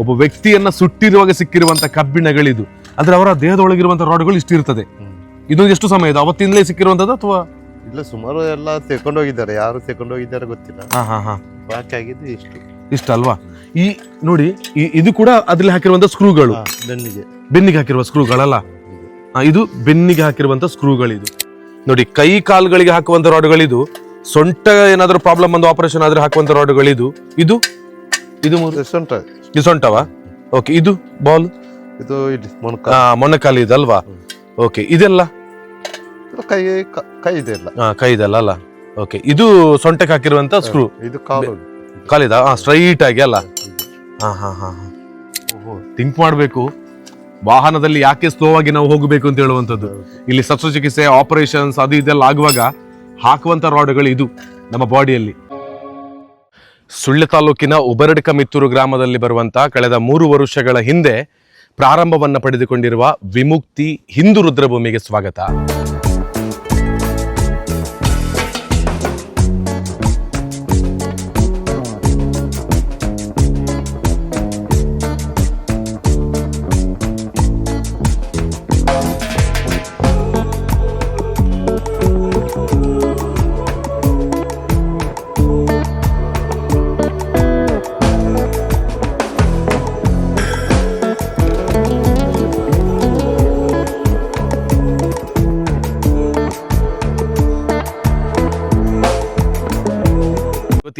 ಒಬ್ಬ ವ್ಯಕ್ತಿಯನ್ನ ಸುಟ್ಟಿರುವಾಗ ಸಿಕ್ಕಿರುವಂತ ಕಬ್ಬಿಣಗಳಿದು ಅಂದ್ರೆ ಅವರ ದೇಹದೊಳಗಿರುವಂತ ರಾಡ್ಗಳು ಇಷ್ಟಿರ್ತದೆ. ಇದು ಎಷ್ಟು ಸಮಯ ಇದು ಅವತ್ತಿಂದಲೇ ಸಿಕ್ಕಿರುವಂತದ್ದು ಅಥವಾ? ಇಲ್ಲ, ಸುಮಾರು ಎಲ್ಲ ತೆಕೊಂಡೋಗಿದ್ದಾರೆ, ಯಾರು ತೆಕೊಂಡೋಗಿದ್ದಾರೆ ಗೊತ್ತಿಲ್ಲ. ಬಾಕಿ ಆಗಿದ್ದು ಇಷ್ಟ ಅಲ್ವಾ? ಈ ನೋಡಿ, ಇದು ಕೂಡ ಅದ್ರಲ್ಲಿ ಹಾಕಿರುವಂತ ಸ್ಕ್ರೂಗಳು, ಬೆನ್ನಿಗೆ ಹಾಕಿರುವ ಸ್ಕ್ರೂಗಳಲ್ಲ. ಇದು ಬೆನ್ನಿಗೆ ಹಾಕಿರುವಂತ ಸ್ಕ್ರೂಗಳಿದು ನೋಡಿ. ಕೈ ಕಾಲುಗಳಿಗೆ ಹಾಕುವಂತ ರಾಡ್ಗಳಿದು. ಸೊಂಟ ಏನಾದ್ರೂ ಪ್ರಾಬ್ಲಮ್ ಬಂದು ಆಪರೇಷನ್ ಆದ್ರೆ ಹಾಕುವಂತ ರಾಡ್ಗಳಿದು. ಇದು ಇದು ಸೊಂಟವಾ? ಓಕೆ. ಇದು ಬಾಲ್, ಇದು ಮೊಣಕಾಲು ಇದಲ್ವಾ? ಓಕೆ. ಇದೆಲ್ಲ ಕೈದೆಲ್ಲ ಅಲ್ಲ? ಓಕೆ. ಇದು ಸೊಂಟಕ್ಕೆ ಹಾಕಿರುವಂತ ಸ್ಕ್ರೂ, ಇದು ಕಾಲಿದ ಸ್ಟ್ರೈಟ್ ಆಗಿ ಅಲ್ಲ? ಥಿಂಕ್ ಮಾಡ್ಬೇಕು, ವಾಹನದಲ್ಲಿ ಯಾಕೆ ಸ್ಲೋ ಆಗಿ ನಾವು ಹೋಗಬೇಕು ಅಂತ ಹೇಳುವಂಥದ್ದು. ಇಲ್ಲಿ ಶಸ್ತ್ರಚಿಕಿತ್ಸೆ, ಆಪರೇಷನ್ಸ್ ಅದು ಇದೆಲ್ಲ ಆಗುವಾಗ ಹಾಕುವಂತ ರಾಡ್ಗಳು ಇದು ನಮ್ಮ ಬಾಡಿಯಲ್ಲಿ. ಸುಳ್ಯ ತಾಲೂಕಿನ ಉಬರಡ್ಕ ಮಿತ್ತೂರು ಗ್ರಾಮದಲ್ಲಿ ಬರುವಂತ ಕಳೆದ 3 ವರ್ಷಗಳ ಹಿಂದೆ ಪ್ರಾರಂಭವನ್ನ ಪಡೆದುಕೊಂಡಿರುವ ವಿಮುಕ್ತಿ ಹಿಂದೂ ರುದ್ರಭೂಮಿಗೆ ಸ್ವಾಗತ.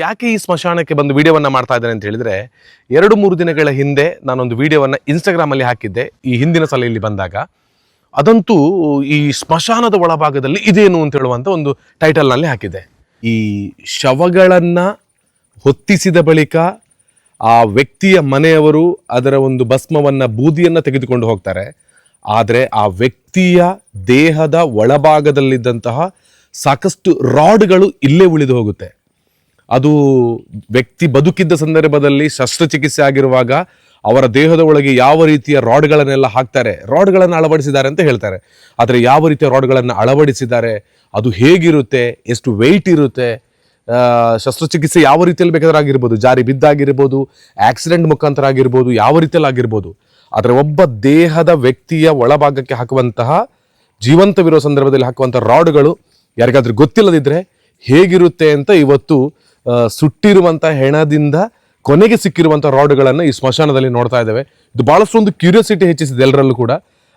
ಯಾಕೆ ಈ ಸ್ಮಶಾನಕ್ಕೆ ಬಂದು ವಿಡಿಯೋವನ್ನ ಮಾಡ್ತಾ ಇದ್ದೇನೆ ಅಂತ ಹೇಳಿದ್ರೆ, 2-3 ದಿನಗಳ ಹಿಂದೆ ನಾನೊಂದು ವಿಡಿಯೋವನ್ನ ಇನ್ಸ್ಟಾಗ್ರಾಮ್ ಅಲ್ಲಿ ಹಾಕಿದ್ದೆ ಈ ಹಿಂದಿನ ಸಲ ಇಲ್ಲಿ ಬಂದಾಗ. ಅದಂತೂ ಈ ಸ್ಮಶಾನದ ಒಳಭಾಗದಲ್ಲಿ ಇದೇನು ಅಂತ ಹೇಳುವಂತ ಒಂದು ಟೈಟಲ್ ನಲ್ಲಿ ಹಾಕಿದ್ದೆ. ಈ ಶವಗಳನ್ನ ಹೊತ್ತಿಸಿದ ಬಳಿಕ ಆ ವ್ಯಕ್ತಿಯ ಮನೆಯವರು ಅದರ ಒಂದು ಭಸ್ಮವನ್ನ, ಬೂದಿಯನ್ನ ತೆಗೆದುಕೊಂಡು ಹೋಗ್ತಾರೆ. ಆದ್ರೆ ಆ ವ್ಯಕ್ತಿಯ ದೇಹದ ಒಳಭಾಗದಲ್ಲಿದ್ದಂತಹ ಸಾಕಷ್ಟು ರಾಡ್ಗಳು ಇಲ್ಲೇ ಉಳಿದು ಹೋಗುತ್ತೆ. ಅದು ವ್ಯಕ್ತಿ ಬದುಕಿದ್ದ ಸಂದರ್ಭದಲ್ಲಿ ಶಸ್ತ್ರಚಿಕಿತ್ಸೆ ಆಗಿರುವಾಗ ಅವರ ದೇಹದ ಒಳಗೆ ಯಾವ ರೀತಿಯ ರಾಡ್ಗಳನ್ನೆಲ್ಲ ಹಾಕ್ತಾರೆ, ರಾಡ್ಗಳನ್ನು ಅಳವಡಿಸಿದ್ದಾರೆ ಅಂತ ಹೇಳ್ತಾರೆ. ಆದರೆ ಯಾವ ರೀತಿಯ ರಾಡ್ಗಳನ್ನು ಅಳವಡಿಸಿದ್ದಾರೆ, ಅದು ಹೇಗಿರುತ್ತೆ, ಎಷ್ಟು ವೆಯ್ಟ್ ಇರುತ್ತೆ, ಶಸ್ತ್ರಚಿಕಿತ್ಸೆ ಯಾವ ರೀತಿಯಲ್ಲಿ ಬೇಕಾದ್ರೂ ಆಗಿರ್ಬೋದು, ಜಾರಿ ಬಿದ್ದಾಗಿರ್ಬೋದು, ಆಕ್ಸಿಡೆಂಟ್ ಮುಖಾಂತರ ಆಗಿರ್ಬೋದು, ಯಾವ ರೀತಿಯಲ್ಲಿ ಆಗಿರ್ಬೋದು. ಆದರೆ ಒಬ್ಬ ದೇಹದ ವ್ಯಕ್ತಿಯ ಒಳಭಾಗಕ್ಕೆ ಹಾಕುವಂತಹ, ಜೀವಂತವಿರೋ ಸಂದರ್ಭದಲ್ಲಿ ಹಾಕುವಂಥ ರಾಡ್ಗಳು ಯಾರಿಗಾದ್ರೂ ಗೊತ್ತಿಲ್ಲದಿದ್ರೆ ಹೇಗಿರುತ್ತೆ ಅಂತ ಇವತ್ತು ಸುಟ್ಟಿರುವಂಥ ಹೆಣದಿಂದ ಕೊನೆಗೆ ಸಿಕ್ಕಿರುವಂಥ ರಾಡ್ಗಳನ್ನು ಈ ಸ್ಮಶಾನದಲ್ಲಿ ನೋಡ್ತಾ ಇದ್ದೇವೆ. ಇದು ಬಹಳಷ್ಟು ಒಂದು ಕ್ಯೂರಿಯಾಸಿಟಿ ಹೆಚ್ಚಿಸಿದೆ ಎಲ್ಲರಲ್ಲೂ ಕೂಡ.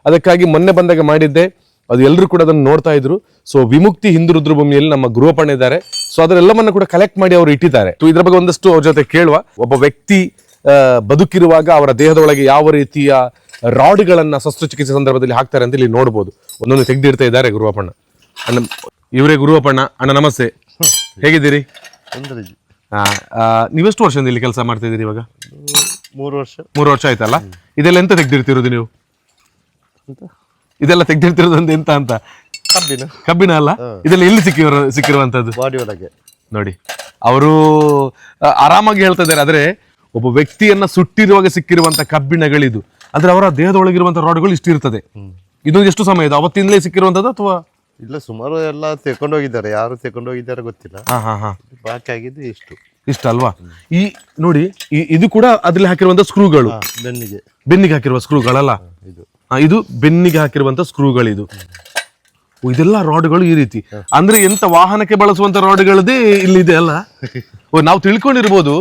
ಅದಕ್ಕಾಗಿ ಮೊನ್ನೆ ಬಂದಾಗ ಮಾಡಿದ್ದೆ, ಅದು ಎಲ್ಲರೂ ಕೂಡ ಅದನ್ನು ನೋಡ್ತಾ ಇದ್ರು. ಸೊ ವಿಮುಕ್ತಿ ಹಿಂದೂ ರುದ್ರಭೂಮಿಯಲ್ಲಿ ನಮ್ಮ ಗೃಹಪಣ್ಣ ಇದ್ದಾರೆ. ಸೊ ಅದರೆಲ್ಲವನ್ನ ಕೂಡ ಕಲೆಕ್ಟ್ ಮಾಡಿ ಅವರು ಇಟ್ಟಿದ್ದಾರೆ. ಸೊ ಇದ್ರ ಬಗ್ಗೆ ಒಂದಷ್ಟು ಅವ್ರ ಜೊತೆ ಕೇಳುವ. ಒಬ್ಬ ವ್ಯಕ್ತಿ ಬದುಕಿರುವಾಗ ಅವರ ದೇಹದ ಒಳಗೆ ಯಾವ ರೀತಿಯ ರಾಡ್ಗಳನ್ನ ಶಸ್ತ್ರಚಿಕಿತ್ಸೆ ಸಂದರ್ಭದಲ್ಲಿ ಹಾಕ್ತಾರೆ ಅಂತ ಇಲ್ಲಿ ನೋಡ್ಬೋದು. ಒಂದೊಂದು ತೆಗೆದಿಡ್ತಾ ಇದ್ದಾರೆ ಗೃಹಪಣ್ಣ. ಅಣ್ಣ, ಇವರೇ ಗೃಹಪಣ್ಣ. ಅಣ್ಣ ನಮಸ್ತೆ, ಹೇಗಿದ್ದೀರಿ? ನೀವೆಷ್ಟು ವರ್ಷದಿಂದ ಇಲ್ಲಿ ಕೆಲಸ ಮಾಡ್ತಾ ಇದ್ದೀರಿ ಇವಾಗ? 3 ವರ್ಷ ಆಯ್ತಲ್ಲ. ಇದೆಲ್ಲ ಎಂತ ತೆಗ್ದಿರ್ತಿರೋದು ನೀವು? ಇದೆಲ್ಲ ತೆಗ್ದಿರ್ತಿರೋದು ಎಂತ ಅಂತ? ಕಬ್ಬಿಣ ಅಲ್ಲ? ಇದೆಲ್ಲ ಎಲ್ಲಿ ಸಿಕ್ಕಿರುವಂತದ್ದು? ಬಾಡಿ ಒಳಗೆ ನೋಡಿ, ಅವರು ಆರಾಮಾಗಿ ಹೇಳ್ತಾ ಇದ್ದಾರೆ. ಆದ್ರೆ ಒಬ್ಬ ವ್ಯಕ್ತಿಯನ್ನ ಸುಟ್ಟಿರುವಾಗ ಸಿಕ್ಕಿರುವಂತ ಕಬ್ಬಿಣಗಳಿದು ಅಂದ್ರೆ ಅವರ ದೇಹದೊಳಗಿರುವಂತ ರಾಡ್ಗಳು ಇಷ್ಟಿರ್ತದೆ. ಇದು ಎಷ್ಟು ಸಮಯ ಇದು ಅವತ್ತಿಂದಲೇ ಸಿಕ್ಕಿರುವಂತದ್ದು ಅಥವಾ? ಇಲ್ಲ, ಸುಮಾರು ಎಲ್ಲ ತೆಕೊಂಡೋಗಿದ್ದಾರೆ, ಯಾರು ತೆಕೊಂಡೋಗಿದ್ದಾರೆ ಗೊತ್ತಿಲ್ಲ. ಬಾಕಿ ಆಗಿದ್ದು ಇಷ್ಟ ಅಲ್ವಾ? ಈ ನೋಡಿ, ಇದು ಕೂಡ ಅದ್ರಲ್ಲಿ ಹಾಕಿರುವಂತ ಸ್ಕ್ರೂಗಳು, ಬೆನ್ನಿಗೆ ಹಾಕಿರುವ ಸ್ಕ್ರೂಗಳಲ್ಲ? ಇದು ಬೆನ್ನಿಗೆ ಹಾಕಿರುವಂತ ಸ್ಕ್ರೂಗಳಿದು. ಇದೆಲ್ಲ ರಾಡ್ಗಳು ಈ ರೀತಿ ಅಂದ್ರೆ ಎಂತ ವಾಹನಕ್ಕೆ ಬಳಸುವಂತ ರಾಡ್ಗಳದೇ ಇಲ್ಲಿದೆ ಅಲ್ಲ? ನಾವು ತಿಳ್ಕೊಂಡಿರ್ಬೋದು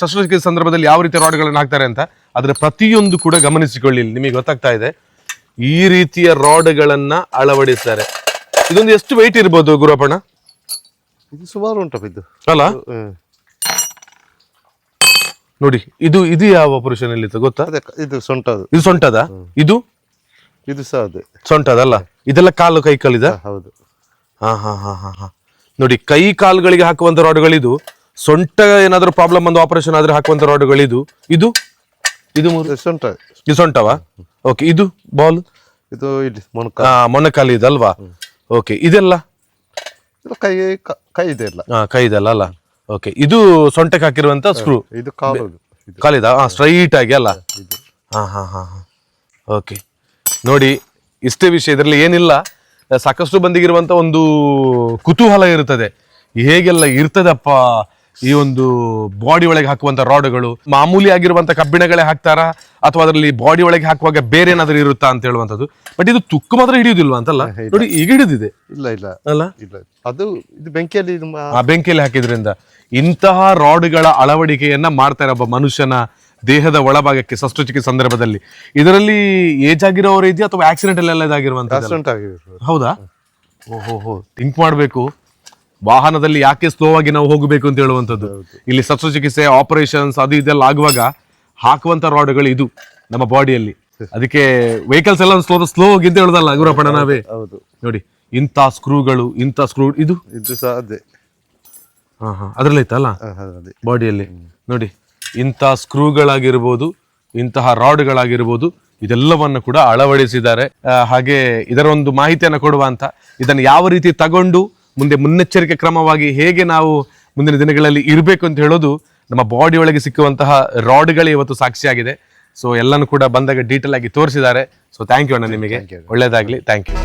ಶಸ್ತ್ರಚಿಕಿತ್ಸೆ ಸಂದರ್ಭದಲ್ಲಿ ಯಾವ ರೀತಿ ರಾಡ್ಗಳನ್ನ ಹಾಕ್ತಾರೆ ಅಂತ. ಆದ್ರೆ ಪ್ರತಿಯೊಂದು ಕೂಡ ಗಮನಿಸಿಕೊಳ್ಳಿ, ನಿಮಗೆ ಗೊತ್ತಾಗ್ತಾ ಇದೆ ಈ ರೀತಿಯ ರಾಡ್ಗಳನ್ನ ಅಳವಡಿಸ್ತಾರೆ. ಇದೊಂದು ಎಷ್ಟು ವೆಯ್ಟ್ ಇರ್ಬೋದು ಗುರುಪಣ್ಣ? ಇದು ಸುಮಾರು ಉಂಟು ಇದು ಅಲ್ಲ? ನೋಡಿ, ಇದು ಯಾವ ಪುರುಷನಲ್ಲಿ ಗೊತ್ತಾ? ಇದು ಸೊಂಟದ. ಇದು ಸೊಂಟದ? ಇದು ಸೊಂಟದಲ್ಲ? ಇದೆಲ್ಲ ಕಾಲು ಕೈ ಕಾಲಿದ? ಹೌದು. ನೋಡಿ, ಕೈ ಕಾಲುಗಳಿಗೆ ಹಾಕುವಂತ ರಾಡ್ಗಳಿದು. ಸೊಂಟ ಏನಾದ್ರೂ ಪ್ರಾಬ್ಲಮ್ ಬಂದು ಆಪರೇಷನ್ ಆದ್ರೆ ಹಾಕುವಂತ ರಾಡ್ಗಳಿದು. ಇದು ಇದು ಸೊಂಟವಾ? ಓಕೆ. ಇದು ಬಾಲ್, ಇದು ಮೊಣಕಾಲು ಇದಲ್ವಾ? ಓಕೆ. ಇದೆಲ್ಲ ಕೈದೆಲ್ಲ ಅಲ್ಲ? ಓಕೆ. ಇದು ಸೊಂಟಕ್ಕೆ ಹಾಕಿರುವಂತ ಸ್ಕ್ರೂ, ಇದು ಕಾಲಿದ ಸ್ಟ್ರೈಟ್ ಆಗಿ ಅಲ್ಲ? ಓಕೆ. ನೋಡಿ, ಇಷ್ಟೇ ವಿಷಯ, ಇದರಲ್ಲಿ ಏನಿಲ್ಲ. ಸಾಕಷ್ಟು ಬಂದಿಗಿರುವಂತ ಒಂದು ಕುತೂಹಲ ಇರುತ್ತದೆ, ಹೇಗೆಲ್ಲ ಇರ್ತದಪ್ಪ ಈ ಒಂದು ಬಾಡಿ ಒಳಗೆ ಹಾಕುವಂತ ರಾಡ್ಗಳು ಮಾಮೂಲಿ ಆಗಿರುವಂತ ಕಬ್ಬಿಣಗಳೇ ಹಾಕ್ತಾರಾ ಅಥವಾ ಅದರಲ್ಲಿ ಬಾಡಿ ಒಳಗೆ ಹಾಕುವಾಗ ಬೇರೆ ಏನಾದ್ರೂ ಇರುತ್ತಾ ಅಂತ ಹೇಳುವಂತದ್ದು. ಬಟ್ ಇದು ತುಕ್ಕು ಮಾತ್ರ ಹಿಡಿಯುದಿಲ್ವಾ ಅಂತಲ್ಲ, ನೋಡಿ ಈಗ ಹಿಡಿದಿದೆ ಇಲ್ಲ ಇಲ್ಲ ಅಲ್ಲ, ಇಲ್ಲ ಅದು ಇದು ಬೆಂಕಿಯಲ್ಲಿ ಆ ಬೆಂಕಿಯಲ್ಲಿ ಹಾಕಿದ್ರಿಂದ. ಇಂತಹ ರಾಡ್ಗಳ ಅಳವಡಿಕೆಯನ್ನ ಮಾಡ್ತಾರೆ ಒಬ್ಬ ಮನುಷ್ಯನ ದೇಹದ ಒಳಭಾಗಕ್ಕೆ ಶಸ್ತ್ರಚಿಕಿತ್ಸೆ ಸಂದರ್ಭದಲ್ಲಿ. ಇದರಲ್ಲಿ ಏಜ್ ಆಗಿರೋರು ಇದೆಯಾ ಅಥವಾ ಆಕ್ಸಿಡೆಂಟ್ ಎಲ್ಲ ಇದಾಗಿರುವಂತ? ಆಕ್ಸಿಡೆಂಟ್ ಆಗಿದೆ ಸರ್. ಹೌದಾ? ಓಹೋ, ಥಿಂಕ್ ಮಾಡಬೇಕು, ವಾಹನದಲ್ಲಿ ಯಾಕೆ ಸ್ಲೋ ಆಗಿ ನಾವು ಹೋಗಬೇಕು ಅಂತ ಹೇಳುವಂಥದ್ದು. ಇಲ್ಲಿ ಶಸ್ತ್ರಚಿಕಿತ್ಸೆ ಆಪರೇಷನ್ಸ್ ಅದು ಇದೆಲ್ಲ ಆಗುವಾಗ ಹಾಕುವಂತ ರಾಡ್ಗಳು ಇದು ನಮ್ಮ ಬಾಡಿಯಲ್ಲಿ. ಅದಕ್ಕೆ ವೆಹಿಕಲ್ಸ್ ಎಲ್ಲ ಸ್ಲೋ ಹೋಗಿ ಅಂತ ಹೇಳುದಲ್ಲ ಗುರಪಣ ನಾವೇ. ಹೌದು ನೋಡಿ ಇಂಥ ಸ್ಕ್ರೂಗಳು, ಇಂಥ ಸ್ಕ್ರೂ ಇದು ಸಹ ಅದೇ. ಅದ್ರಲ್ಲಿ ಐತಲ್ಲ ಅದೇ ಬಾಡಿಯಲ್ಲಿ. ನೋಡಿ ಇಂಥ ಸ್ಕ್ರೂಗಳಾಗಿರ್ಬೋದು, ಇಂತಹ ರಾಡ್ಗಳಾಗಿರ್ಬೋದು, ಇದೆಲ್ಲವನ್ನು ಕೂಡ ಅಳವಡಿಸಿದ್ದಾರೆ. ಹಾಗೆ ಇದರ ಒಂದು ಮಾಹಿತಿಯನ್ನು ಕೊಡುವ ಅಂತ, ಇದನ್ನು ಯಾವ ರೀತಿ ತಗೊಂಡು ಮುಂದೆ ಮುನ್ನೆಚ್ಚರಿಕೆ ಕ್ರಮವಾಗಿ ಹೇಗೆ ನಾವು ಮುಂದಿನ ದಿನಗಳಲ್ಲಿ ಇರಬೇಕು ಅಂತ ಹೇಳೋದು ನಮ್ಮ ಬಾಡಿ ಒಳಗೆ ಸಿಕ್ಕುವಂತಹ ರಾಡ್ಗಳೇ ಇವತ್ತು ಸಾಕ್ಷಿಯಾಗಿದೆ. ಸೊ ಎಲ್ಲನೂ ಕೂಡ ಬಂದಾಗ ಡೀಟೇಲ್ ಆಗಿ ತೋರಿಸಿದ್ದಾರೆ. ಸೊ ಥ್ಯಾಂಕ್ ಯು ಅಣ್ಣ, ನಿಮಗೆ ಒಳ್ಳೇದಾಗ್ಲಿ. Thank you.